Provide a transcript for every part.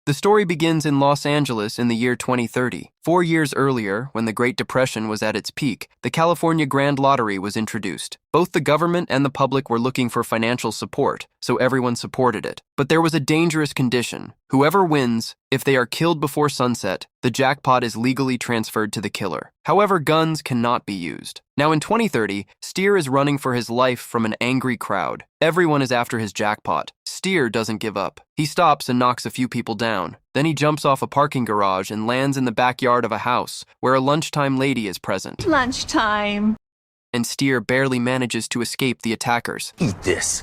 The story begins in Los Angeles in the year 2030. 4 years earlier, when the Great Depression was at its peak, the California Grand Lottery was introduced. Both the government and the public were looking for financial support, so everyone supported it. But there was a dangerous condition. Whoever wins, if they are killed before sunset, the jackpot is legally transferred to the killer. However, guns cannot be used. Now in 2030, Steer is running for his life from an angry crowd. Everyone is after his jackpot. Steer doesn't give up. He stops and knocks a few people down. Then he jumps off a parking garage and lands in the backyard of a house where a lunchtime lady is present. Lunchtime. And Steer barely manages to escape the attackers. Eat this.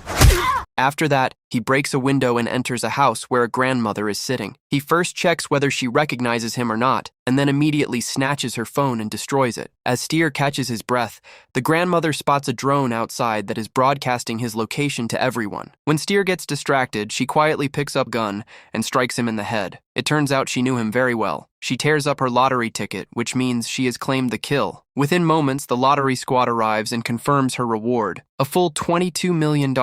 After that, he breaks a window and enters a house where a grandmother is sitting. He first checks whether she recognizes him or not, and then immediately snatches her phone and destroys it. As Steer catches his breath, the grandmother spots a drone outside that is broadcasting his location to everyone. When Steer gets distracted, she quietly picks up a gun and strikes him in the head. It turns out she knew him very well. She tears up her lottery ticket, which means she has claimed the kill. Within moments, the lottery squad arrives and confirms her reward, a full $22 million.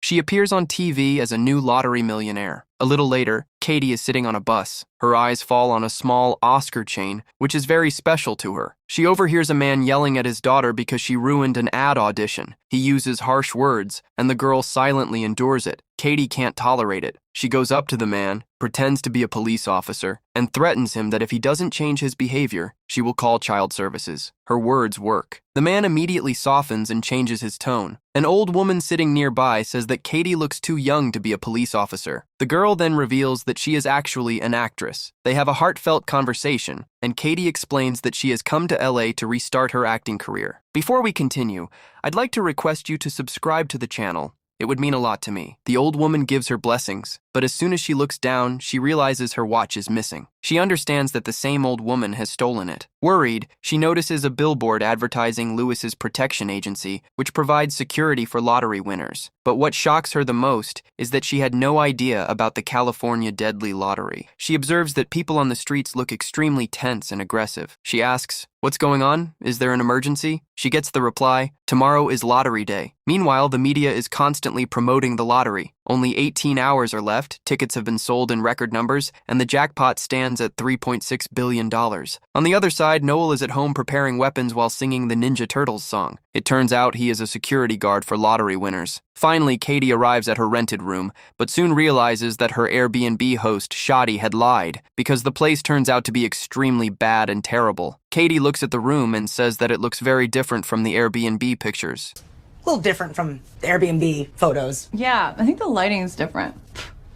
She appears on TV as a new lottery millionaire. A little later, Katie is sitting on a bus. Her eyes fall on a small Oscar chain, which is very special to her. She overhears a man yelling at his daughter because she ruined an ad audition. He uses harsh words, and the girl silently endures it. Katie can't tolerate it. She goes up to the man, pretends to be a police officer, and threatens him that if he doesn't change his behavior, she will call child services. Her words work. The man immediately softens and changes his tone. An old woman sitting nearby says that Katie looks too young to be a police officer. The girl then reveals that she is actually an actress. They have a heartfelt conversation, and Katie explains that she has come to LA to restart her acting career. Before we continue, I'd like to request you to subscribe to the channel. It would mean a lot to me. The old woman gives her blessings, but as soon as she looks down, she realizes her watch is missing. She understands that the same old woman has stolen it. Worried, she notices a billboard advertising Lewis's protection agency, which provides security for lottery winners. But what shocks her the most is that she had no idea about the California Deadly Lottery. She observes that people on the streets look extremely tense and aggressive. She asks, "What's going on? Is there an emergency?" She gets the reply, "Tomorrow is lottery day." Meanwhile, the media is constantly promoting the lottery. Only 18 hours are left, tickets have been sold in record numbers, and the jackpot stands at $3.6 billion. On the other side, Noel is at home preparing weapons while singing the Ninja Turtles song. It turns out he is a security guard for lottery winners. Finally, Katie arrives at her rented room, but soon realizes that her Airbnb host, Shadi, had lied, because the place turns out to be extremely bad and terrible. Katie looks at the room and says that it looks very different from the Airbnb pictures. A little different from the Airbnb photos. Yeah, I think the lighting's different.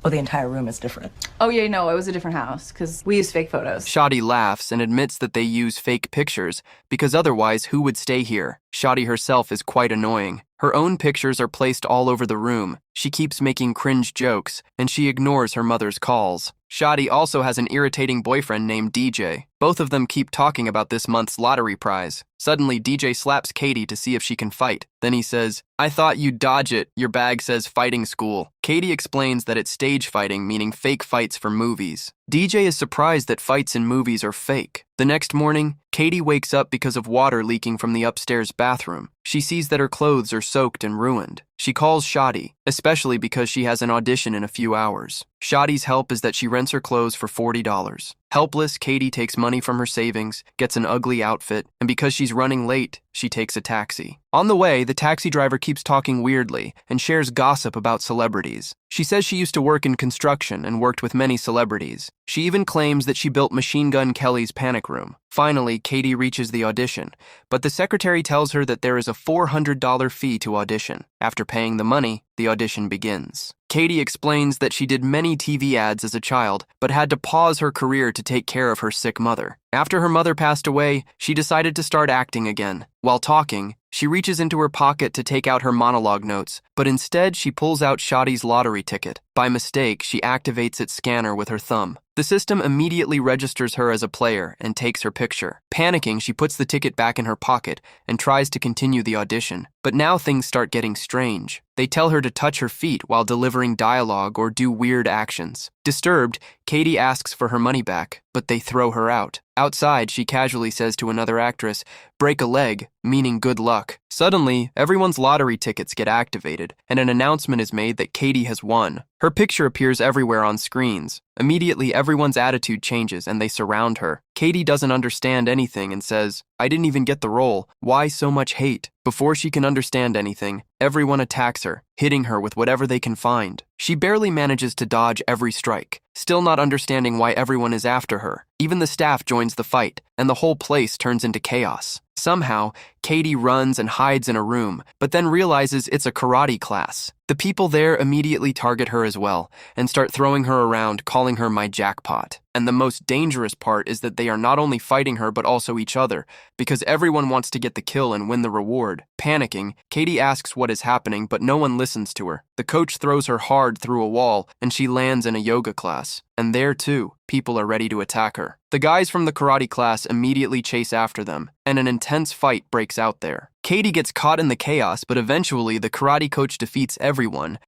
Oh, the entire room is different. Oh yeah, no, it was a different house because we use fake photos. Shadi laughs and admits that they use fake pictures because otherwise who would stay here? Shadi herself is quite annoying. Her own pictures are placed all over the room. She keeps making cringe jokes, and she ignores her mother's calls. Shadi also has an irritating boyfriend named DJ. Both of them keep talking about this month's lottery prize. Suddenly, DJ slaps Katie to see if she can fight. Then he says, "I thought you'd dodge it. Your bag says fighting school." Katie explains that it's stage fighting, meaning fake fights for movies. DJ is surprised that fights in movies are fake. The next morning, Katie wakes up because of water leaking from the upstairs bathroom. She sees that her clothes are soaked and ruined. She calls Shadi, especially because she has an audition in a few hours. Shadi's help is that she rents her clothes for $40. Helpless, Katie takes money from her savings, gets an ugly outfit, and because she's running late, she takes a taxi. On the way, the taxi driver keeps talking weirdly and shares gossip about celebrities. She says she used to work in construction and worked with many celebrities. She even claims that she built Machine Gun Kelly's Panic Room. Finally, Katie reaches the audition, but the secretary tells her that there is a $400 fee to audition. After paying the money, the audition begins. Katie explains that she did many TV ads as a child, but had to pause her career to take care of her sick mother. After her mother passed away, she decided to start acting again. While talking, she reaches into her pocket to take out her monologue notes, but instead she pulls out Shadi's lottery ticket. By mistake, she activates its scanner with her thumb. The system immediately registers her as a player and takes her picture. Panicking, she puts the ticket back in her pocket and tries to continue the audition. But now things start getting strange. They tell her to touch her feet while delivering dialogue or do weird actions. Disturbed, Katie asks for her money back, but but they throw her out. Outside, she casually says to another actress, "Break a leg," meaning good luck. Suddenly, everyone's lottery tickets get activated, and an announcement is made that Katie has won. Her picture appears everywhere on screens. Immediately, everyone's attitude changes and they surround her. Katie doesn't understand anything and says, "I didn't even get the role. Why so much hate?" Before she can understand anything, everyone attacks her, hitting her with whatever they can find. She barely manages to dodge every strike, still not understanding why everyone is after her. Even the staff joins the fight, and the whole place turns into chaos. Somehow, Katie runs and hides in a room, but then realizes it's a karate class. The people there immediately target her as well, and start throwing her around, calling her my Jackpot. And the most dangerous part is that they are not only fighting her but also each other, because everyone wants to get the kill and win the reward. Panicking, Katie asks what is happening, but no one listens to her. The coach throws her hard through a wall, and she lands in a yoga class. And there, too, people are ready to attack her. The guys from the karate class immediately chase after them, and an intense fight breaks out there. Katie gets caught in the chaos, but eventually the karate coach defeats everyone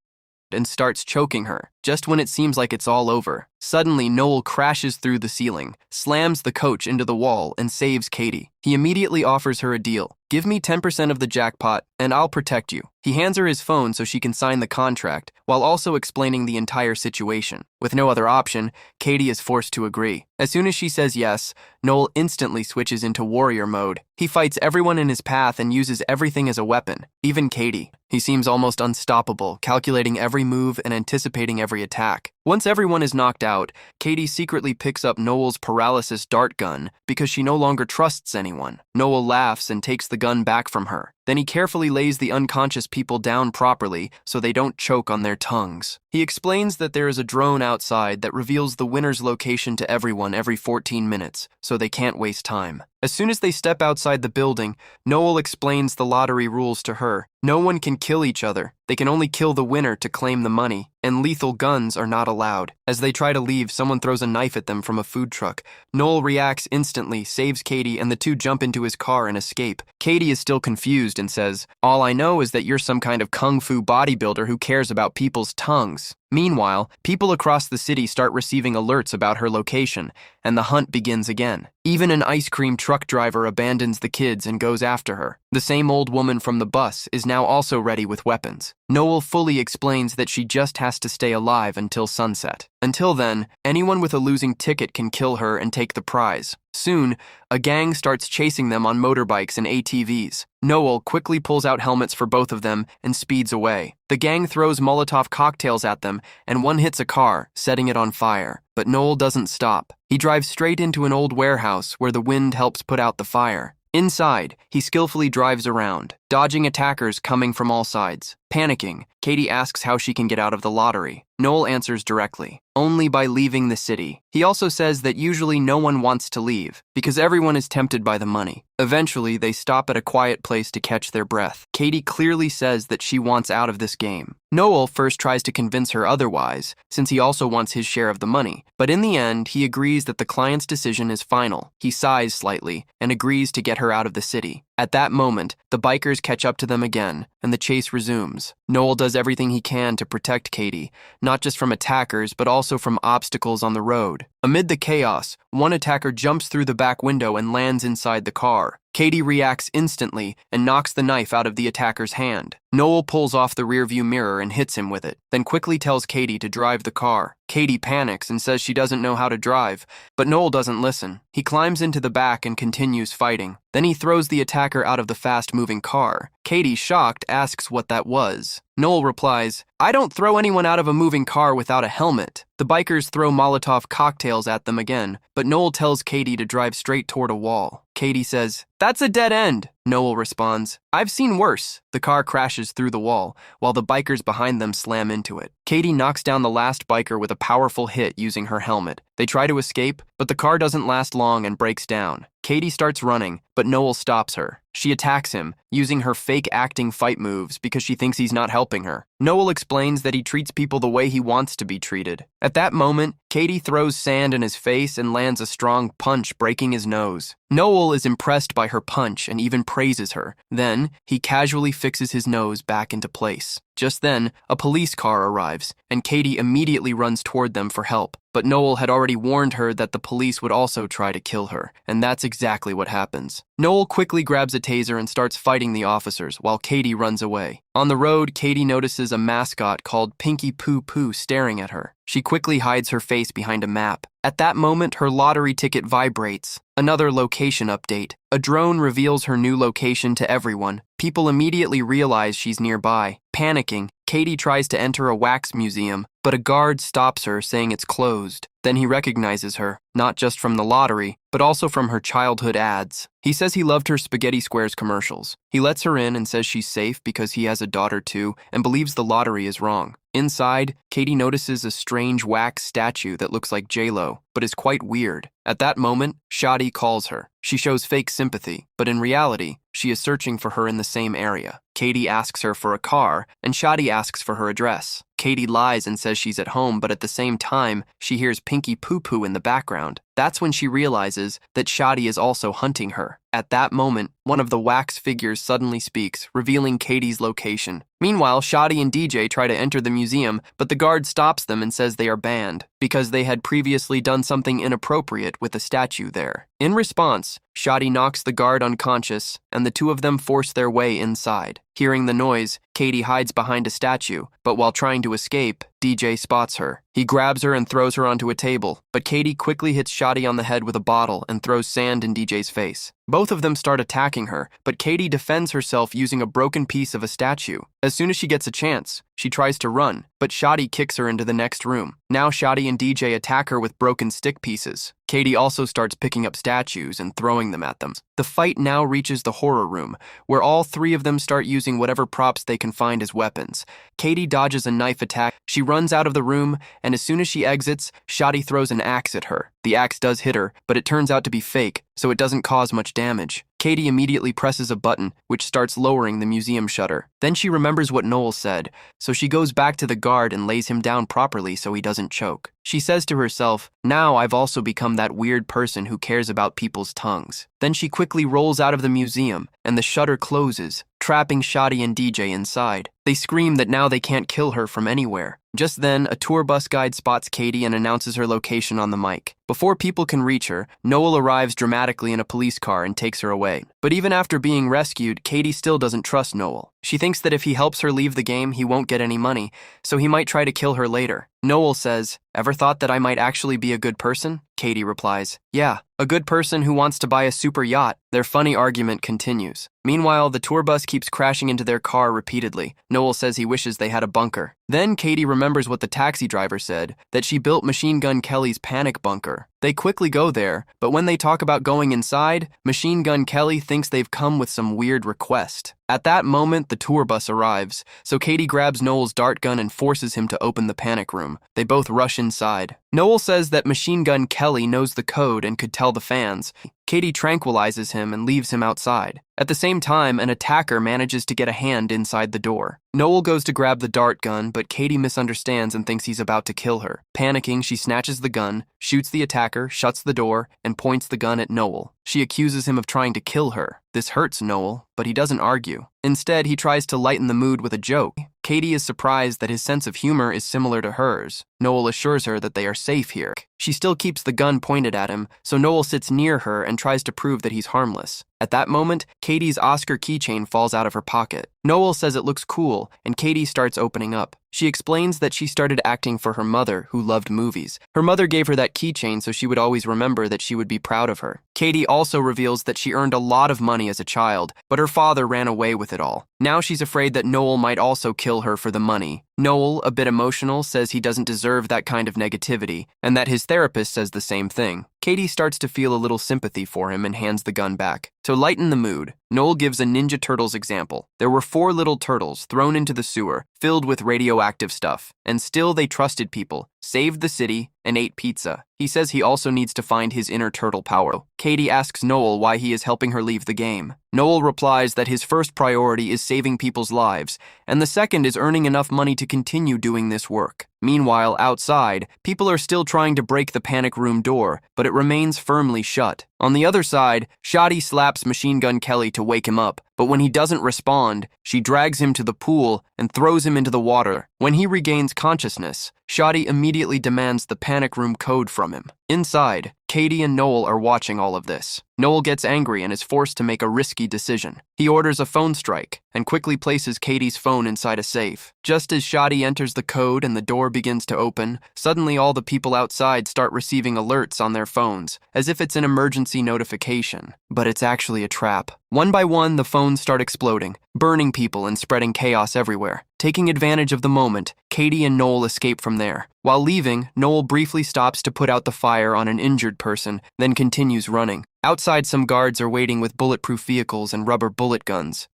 and starts choking her, just when it seems like it's all over. Suddenly, Noel crashes through the ceiling, slams the coach into the wall, and saves Katie. He immediately offers her a deal. "Give me 10% of the jackpot, and I'll protect you." He hands her his phone so she can sign the contract, while also explaining the entire situation. With no other option, Katie is forced to agree. As soon as she says yes, Noel instantly switches into warrior mode. He fights everyone in his path and uses everything as a weapon, even Katie. He seems almost unstoppable, calculating every move and anticipating every attack. Once everyone is knocked out, Katie secretly picks up Noel's paralysis dart gun because she no longer trusts anyone. Noel laughs and takes the gun back from her. Then he carefully lays the unconscious people down properly so they don't choke on their tongues. He explains that there is a drone outside that reveals the winner's location to everyone every 14 minutes, so they can't waste time. As soon as they step outside the building, Noel explains the lottery rules to her. No one can kill each other. They can only kill the winner to claim the money, and lethal guns are not allowed. As they try to leave, someone throws a knife at them from a food truck. Noel reacts instantly, saves Katie, and the two jump into his car and escape. Katie is still confused and says, "All I know is that you're some kind of kung fu bodybuilder who cares about people's tongues." Meanwhile, people across the city start receiving alerts about her location, and the hunt begins again. Even an ice cream truck driver abandons the kids and goes after her. The same old woman from the bus is now also ready with weapons. Noel fully explains that she just has to stay alive until sunset. Until then, anyone with a losing ticket can kill her and take the prize. Soon, a gang starts chasing them on motorbikes and ATVs. Noel quickly pulls out helmets for both of them and speeds away. The gang throws Molotov cocktails at them, and one hits a car, setting it on fire. But Noel doesn't stop. He drives straight into an old warehouse where the wind helps put out the fire. Inside, he skillfully drives around, dodging attackers coming from all sides. Panicking, Katie asks how she can get out of the lottery. Noel answers directly, only by leaving the city. He also says that usually no one wants to leave, because everyone is tempted by the money. Eventually, they stop at a quiet place to catch their breath. Katie clearly says that she wants out of this game. Noel first tries to convince her otherwise, since he also wants his share of the money. But in the end, he agrees that the client's decision is final. He sighs slightly and agrees to get her out of the city. At that moment, the bikers catch up to them again, and the chase resumes. Noel does everything he can to protect Katie, not just from attackers, but also from obstacles on the road. Amid the chaos, one attacker jumps through the back window and lands inside the car. Katie reacts instantly and knocks the knife out of the attacker's hand. Noel pulls off the rearview mirror and hits him with it, then quickly tells Katie to drive the car. Katie panics and says she doesn't know how to drive, but Noel doesn't listen. He climbs into the back and continues fighting. Then he throws the attacker out of the fast-moving car. Katie, shocked, asks what that was. Noel replies, "I don't throw anyone out of a moving car without a helmet." The bikers throw Molotov cocktails at them again, but Noel tells Katie to drive straight toward a wall. Katie says, "That's a dead end." Noel responds, "I've seen worse." The car crashes through the wall, while the bikers behind them slam into it. Katie knocks down the last biker with a powerful hit using her helmet. They try to escape, but the car doesn't last long and breaks down. Katie starts running, but Noel stops her. She attacks him, using her fake acting fight moves because she thinks he's not helping her. Noel explains that he treats people the way he wants to be treated. At that moment, Katie throws sand in his face and lands a strong punch, breaking his nose. Noel is impressed by her punch and even praises her. Then, he casually fixes his nose back into place. Just then, a police car arrives, and Katie immediately runs toward them for help. But Noel had already warned her that the police would also try to kill her, and that's exactly what happens. Noel quickly grabs a taser and starts fighting the officers, while Katie runs away. On the road, Katie notices a mascot called Pinky Poo Poo staring at her. She quickly hides her face behind a map. At that moment, her lottery ticket vibrates. Another location update. A drone reveals her new location to everyone. People immediately realize she's nearby. Panicking, Katie tries to enter a wax museum, but a guard stops her, saying it's closed. Then he recognizes her, not just from the lottery, but also from her childhood ads. He says he loved her Spaghetti Squares commercials. He lets her in and says she's safe because he has a daughter too, and believes the lottery is wrong. Inside, Katie notices a strange wax statue that looks like J-Lo, but is quite weird. At that moment, Shadi calls her. She shows fake sympathy, but in reality, she is searching for her in the same area. Katie asks her for a car, and Shadi asks for her address. Katie lies and says she's at home, but at the same time, she hears Pinky Poo Poo in the background. That's when she realizes that Shadi is also hunting her. At that moment, one of the wax figures suddenly speaks, revealing Katie's location. Meanwhile, Shadi and DJ try to enter the museum, but the guard stops them and says they are banned, because they had previously done something inappropriate with a statue there. In response, Shadi knocks the guard unconscious, and the two of them force their way inside. Hearing the noise, Katie hides behind a statue, but while trying to escape, DJ spots her. He grabs her and throws her onto a table, but Katie quickly hits Shadi on the head with a bottle and throws sand in DJ's face. Both of them start attacking her, but Katie defends herself using a broken piece of a statue. As soon as she gets a chance, she tries to run, but Shadi kicks her into the next room. Now Shadi and DJ attack her with broken stick pieces. Katie also starts picking up statues and throwing them at them. The fight now reaches the horror room, where all three of them start using whatever props they can find as weapons. Katie dodges a knife attack. She runs out of the room, and as soon as she exits, Shadi throws an axe at her. The axe does hit her, but it turns out to be fake, so it doesn't cause much damage. Katie immediately presses a button, which starts lowering the museum shutter. Then she remembers what Noel said, so she goes back to the guard and lays him down properly so he doesn't choke. She says to herself, "Now I've also become that weird person who cares about people's tongues." Then she quickly rolls out of the museum, and the shutter closes, trapping Shadi and DJ inside. They scream that now they can't kill her from anywhere. Just then, a tour bus guide spots Katie and announces her location on the mic. Before people can reach her, Noel arrives dramatically in a police car and takes her away. But even after being rescued, Katie still doesn't trust Noel. She thinks that if he helps her leave the game, he won't get any money, so he might try to kill her later. Noel says, "Ever thought that I might actually be a good person?" Katie replies, "Yeah, a good person who wants to buy a super yacht." Their funny argument continues. Meanwhile, the tour bus keeps crashing into their car repeatedly. Noel says he wishes they had a bunker. Then Katie remembers what the taxi driver said, that she built Machine Gun Kelly's panic bunker. They quickly go there, but when they talk about going inside, Machine Gun Kelly thinks they've come with some weird request. At that moment, the tour bus arrives, so Katie grabs Noel's dart gun and forces him to open the panic room. They both rush inside. Noel says that Machine Gun Kelly knows the code and could tell the fans. Katie tranquilizes him and leaves him outside. At the same time, an attacker manages to get a hand inside the door. Noel goes to grab the dart gun, but Katie misunderstands and thinks he's about to kill her. Panicking, she snatches the gun, shoots the attacker, shuts the door, and points the gun at Noel. She accuses him of trying to kill her. This hurts Noel, but he doesn't argue. Instead, he tries to lighten the mood with a joke. Katie is surprised that his sense of humor is similar to hers. Noel assures her that they are safe here. She still keeps the gun pointed at him, so Noel sits near her and tries to prove that he's harmless. At that moment, Katie's Oscar keychain falls out of her pocket. Noel says it looks cool, and Katie starts opening up. She explains that she started acting for her mother, who loved movies. Her mother gave her that keychain so she would always remember that she would be proud of her. Katie also reveals that she earned a lot of money as a child, but her father ran away with it all. Now she's afraid that Noel might also kill her for the money. Noel, a bit emotional, says he doesn't deserve that kind of negativity, and that his therapist says the same thing. Katie starts to feel a little sympathy for him and hands the gun back. To lighten the mood, Noel gives a Ninja Turtles example. There were 4 little turtles thrown into the sewer, filled with radioactive stuff, and still they trusted people, saved the city, and ate pizza. He says he also needs to find his inner turtle power. Katie asks Noel why he is helping her leave the game. Noel replies that his first priority is saving people's lives, and the second is earning enough money to continue doing this work. Meanwhile, outside, people are still trying to break the panic room door, but it remains firmly shut. On the other side, Shotty slaps Machine Gun Kelly to wake him up, but when he doesn't respond, she drags him to the pool and throws him into the water. When he regains consciousness, Shotty immediately demands the panic room code from him. Inside, Katie and Noel are watching all of this. Noel gets angry and is forced to make a risky decision. He orders a phone strike and quickly places Katie's phone inside a safe. Just as Shotty enters the code and the door begins to open, suddenly all the people outside start receiving alerts on their phones, as if it's an emergency notification. But it's actually a trap. One by one, the phones start exploding, burning people and spreading chaos everywhere. Taking advantage of the moment, Katie and Noel escape from there. While leaving, Noel briefly stops to put out the fire on an injured person, then continues running. Outside, some guards are waiting with bulletproof vehicles and rubber bullet guns.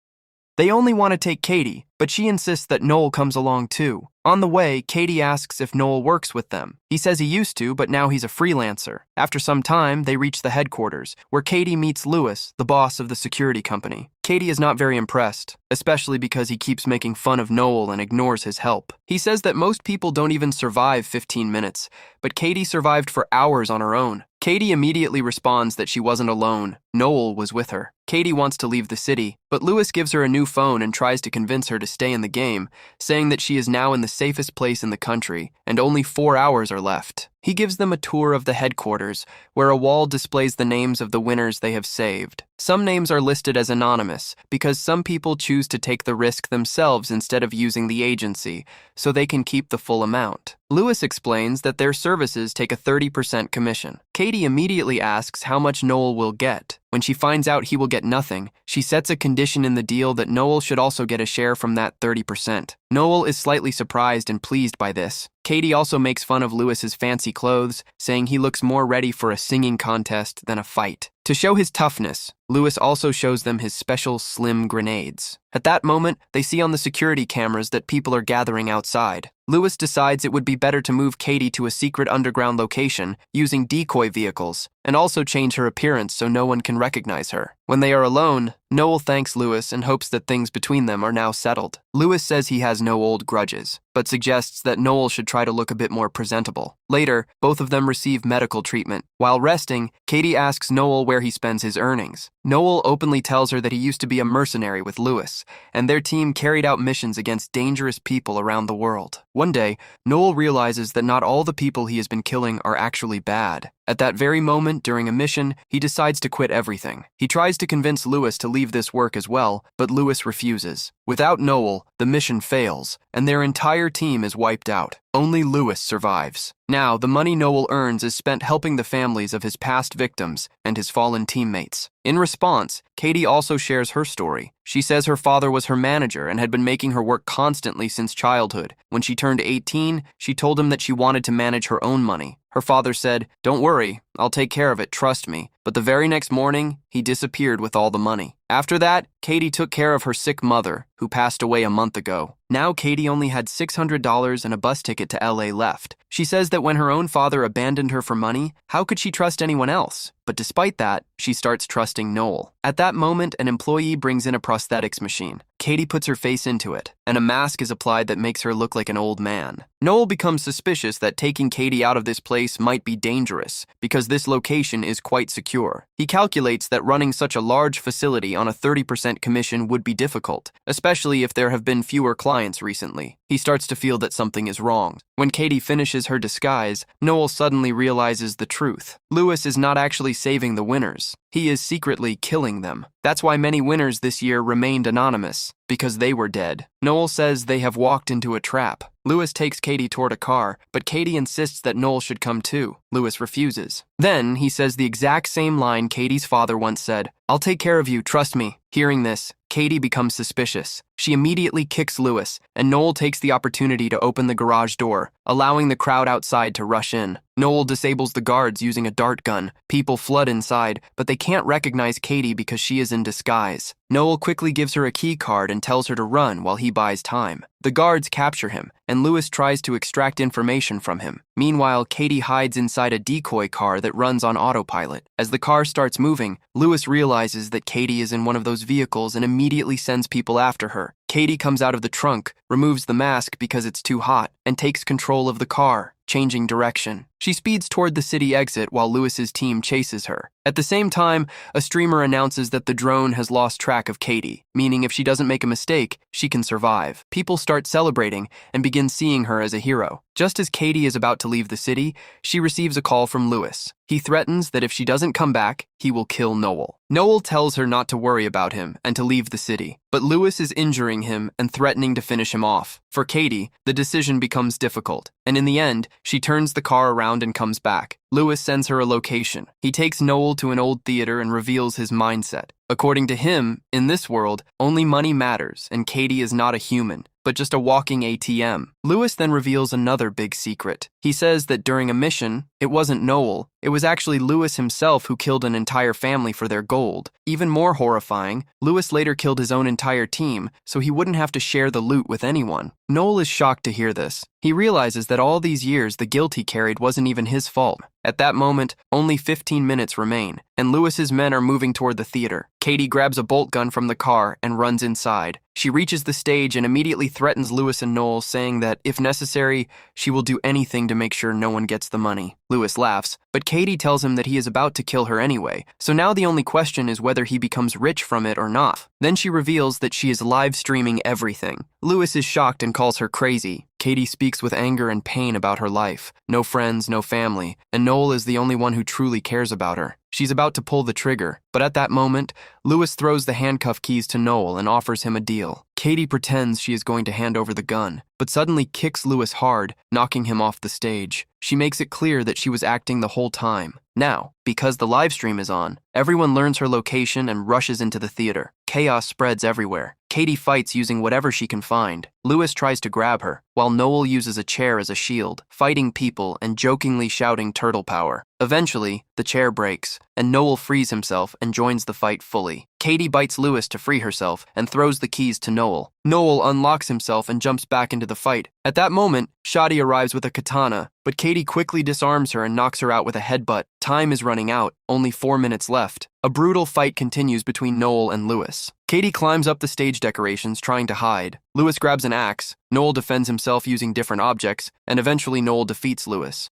They only want to take Katie, but she insists that Noel comes along too. On the way, Katie asks if Noel works with them. He says he used to, but now he's a freelancer. After some time, they reach the headquarters, where Katie meets Lewis, the boss of the security company. Katie is not very impressed, especially because he keeps making fun of Noel and ignores his help. He says that most people don't even survive 15 minutes, but Katie survived for hours on her own. Katie immediately responds that she wasn't alone. Noel was with her. Katie wants to leave the city, but Lewis gives her a new phone and tries to convince her to stay in the game, saying that she is now in the safest place in the country, and only 4 hours are left. He gives them a tour of the headquarters, where a wall displays the names of the winners they have saved. Some names are listed as anonymous, because some people choose to take the risk themselves instead of using the agency, so they can keep the full amount. Lewis explains that their services take a 30% commission. Katie immediately asks how much Noel will get. When she finds out he will get nothing, she sets a condition in the deal that Noel should also get a share from that 30%. Noel is slightly surprised and pleased by this. Katie also makes fun of Lewis's fancy clothes, saying he looks more ready for a singing contest than a fight. To show his toughness, Lewis also shows them his special slim grenades. At that moment, they see on the security cameras that people are gathering outside. Lewis decides it would be better to move Katie to a secret underground location using decoy vehicles, and also change her appearance so no one can recognize her. When they are alone, Noel thanks Lewis and hopes that things between them are now settled. Lewis says he has no old grudges, but suggests that Noel should try to look a bit more presentable. Later, both of them receive medical treatment. While resting, Katie asks Noel where he spends his earnings. Noel openly tells her that he used to be a mercenary with Lewis, and their team carried out missions against dangerous people around the world. One day, Noel realizes that not all the people he has been killing are actually bad. At that very moment, during a mission, he decides to quit everything. He tries to convince Lewis to leave this work as well, but Lewis refuses. Without Noel, the mission fails, and their entire team is wiped out. Only Lewis survives. Now, the money Noel earns is spent helping the families of his past victims and his fallen teammates. In response, Katie also shares her story. She says her father was her manager and had been making her work constantly since childhood. When she turned 18, she told him that she wanted to manage her own money. Her father said, "Don't worry, I'll take care of it, trust me." But the very next morning, he disappeared with all the money. After that, Katie took care of her sick mother, who passed away a month ago. Now Katie only had $600 and a bus ticket to LA left. She says that when her own father abandoned her for money, how could she trust anyone else? But despite that, she starts trusting Noel. At that moment, an employee brings in a prosthetics machine. Katie puts her face into it, and a mask is applied that makes her look like an old man. Noel becomes suspicious that taking Katie out of this place might be dangerous, because this location is quite secure. He calculates that running such a large facility on a 30% commission would be difficult, especially if there have been fewer clients recently. He starts to feel that something is wrong. When Katie finishes her disguise, Noel suddenly realizes the truth. Lewis is not actually saving the winners. He is secretly killing them. That's why many winners this year remained anonymous, because they were dead. Noel says they have walked into a trap. Lewis takes Katie toward a car, but Katie insists that Noel should come too. Lewis refuses. Then, he says the exact same line Katie's father once said, "I'll take care of you, trust me." Hearing this, Katie becomes suspicious. She immediately kicks Lewis, and Noel takes the opportunity to open the garage door, allowing the crowd outside to rush in. Noel disables the guards using a dart gun. People flood inside, but they can't recognize Katie because she is in disguise. Noel quickly gives her a key card and tells her to run while he buys time. The guards capture him, and Lewis tries to extract information from him. Meanwhile, Katie hides inside a decoy car that runs on autopilot. As the car starts moving, Lewis realizes that Katie is in one of those vehicles and immediately sends people after her. Katie comes out of the trunk, removes the mask because it's too hot, and takes control of the car, changing direction. She speeds toward the city exit while Lewis's team chases her. At the same time, a streamer announces that the drone has lost track of Katie, meaning if she doesn't make a mistake, she can survive. People start celebrating and begin seeing her as a hero. Just as Katie is about to leave the city, she receives a call from Lewis. He threatens that if she doesn't come back, he will kill Noel. Noel tells her not to worry about him and to leave the city, but Lewis is injuring him and threatening to finish him off. For Katie, the decision becomes difficult, and in the end, she turns the car around and comes back. Lewis sends her a location. He takes Noel to an old theater and reveals his mindset. According to him, in this world, only money matters, and Katie is not a human, but just a walking ATM. Lewis then reveals another big secret. He says that during a mission, it wasn't Noel, it was actually Lewis himself who killed an entire family for their gold. Even more horrifying, Lewis later killed his own entire team, so he wouldn't have to share the loot with anyone. Noel is shocked to hear this. He realizes that all these years the guilt he carried wasn't even his fault. At that moment, only 15 minutes remain, and Lewis's men are moving toward the theater. Katie grabs a bolt gun from the car and runs inside. She reaches the stage and immediately threatens Lewis and Noel, saying that, if necessary, she will do anything to make sure no one gets the money. Lewis laughs, but Katie tells him that he is about to kill her anyway, so now the only question is whether he becomes rich from it or not. Then she reveals that she is live streaming everything. Lewis is shocked and calls her crazy. Katie speaks with anger and pain about her life. No friends, no family, and Noel is the only one who truly cares about her. She's about to pull the trigger, but at that moment, Lewis throws the handcuff keys to Noel and offers him a deal. Katie pretends she is going to hand over the gun, but suddenly kicks Lewis hard, knocking him off the stage. She makes it clear that she was acting the whole time. Now, because the live stream is on, everyone learns her location and rushes into the theater. Chaos spreads everywhere. Katie fights using whatever she can find. Lewis tries to grab her, while Noel uses a chair as a shield, fighting people and jokingly shouting turtle power. Eventually, the chair breaks, and Noel frees himself and joins the fight fully. Katie bites Lewis to free herself and throws the keys to Noel. Noel unlocks himself and jumps back into the fight. At that moment, Shadi arrives with a katana, but Katie quickly disarms her and knocks her out with a headbutt. Time is running out, only 4 minutes left. A brutal fight continues between Noel and Lewis. Katie climbs up the stage decorations trying to hide. Lewis grabs an axe, Noel defends himself using different objects, and eventually Noel defeats Lewis.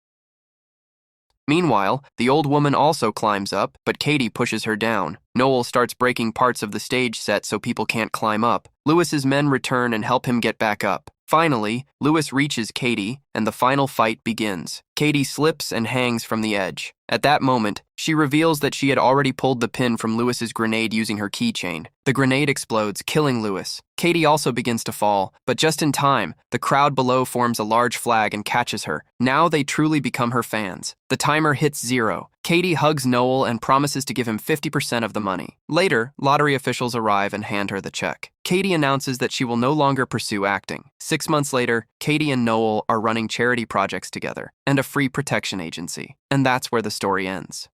Meanwhile, the old woman also climbs up, but Katie pushes her down. Noel starts breaking parts of the stage set so people can't climb up. Lewis's men return and help him get back up. Finally, Lewis reaches Katie, and the final fight begins. Katie slips and hangs from the edge. At that moment, she reveals that she had already pulled the pin from Lewis's grenade using her keychain. The grenade explodes, killing Lewis. Katie also begins to fall, but just in time, the crowd below forms a large flag and catches her. Now they truly become her fans. The timer hits 0. Katie hugs Noel and promises to give him 50% of the money. Later, lottery officials arrive and hand her the check. Katie announces that she will no longer pursue acting. 6 months later, Katie and Noel are running charity projects together and a free protection agency. And that's where the story ends.